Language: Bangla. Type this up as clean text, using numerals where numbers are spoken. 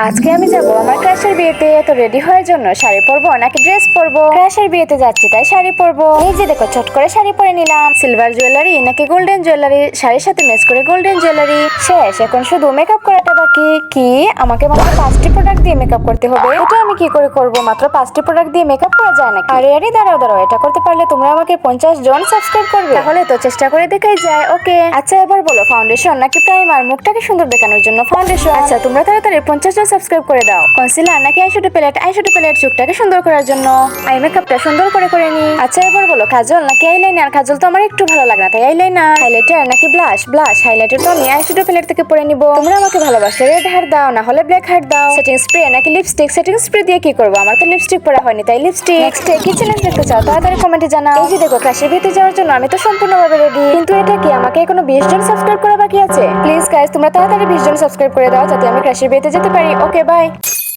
আজকে আমি যাব আমার ক্রাশের বিয়েতে। তো রেডি হওয়ার জন্য শাড়ি পরবো নাকি ড্রেস পরবো? ক্রাশের বিয়েতে যাচ্ছি তাই শাড়ি পরবো। এই যে দেখো, চট করে শাড়ি পরে নিলাম। সিলভার জুয়েলারি নাকি গোল্ডেন জুয়েলারি? শাড়ির সাথে ম্যাচ করে গোল্ডেন জুয়েলারি। শেষ, এখন শুধু মেকআপ করাটা বাকি। কি আমাকে মাত্র 5টি প্রোডাক্ট দিয়ে মেকআপ করতে হবে? এটা আমি কি করে করব? মাত্র 5টি প্রোডাক্ট দিয়ে মেকআপ করা যায় নাকি? আরে আরে, দাঁড়াও দাঁড়াও, এটা করতে পারলে তোমরা আমাকে 50 জন সাবস্ক্রাইব করবে। তাহলে তো চেষ্টা করে দেখাই যায়। ওকে, আচ্ছা এবার বলো, ফাউন্ডেশন নাকি প্রাইমার? মুখটাকে সুন্দর দেখানোর জন্য ফাউন্ডেশন। আচ্ছা তোমরা তাড়াতাড়ি 50 জন সাবস্ক্রাইব করে দাও। কনসিলার নাকি আইশ্যাডো প্যালেট? আইশ্যাডো প্যালেট চোখটাকে সুন্দর করার জন্য। আই মেকআপটা সুন্দর করে নি। আচ্ছা এবার বলো, কাজল নাকি আইলাইনার? কাজল তো আমার একটু ভালো লাগে না, তাই আইলাইনার। হাইলাইটার নাকি ব্লাশ? ব্লাশ। হাইলাইটার তো আমি আইশ্যাডো প্যালেট থেকে পরে নিব। তোমরা আমাকে ভালোবাসলে রেড হার্ট দাও, না হলে ব্ল্যাক হার্ট দাও। সেটিং স্প্রে নাকি লিপস্টিক? সেটিং স্প্রে দিয়ে কি করবো? আমার তো লিপস্টিক পরা হয়নি, তাই লিপস্টিক। নেক্সট কি চ্যালেঞ্জ দেখতে চাও? তাড়াতাড়ি কমেন্টে জানাও। এই যে দেখো, ক্রাশের বিয়েতে যাওয়ার জন্য আমি তো সম্পূর্ণভাবে রেডি, কিন্তু এটা কি আমাকে এখনো 20 জন সাবস্ক্রাইব করা বাকি আছে? প্লিজ গাইস, তোমরা তাড়াতাড়ি 20 জন সাবস্ক্রাইব করে দাও যাতে আমি ক্রাশের বিয়েতে যেতে পারি। Okay bye.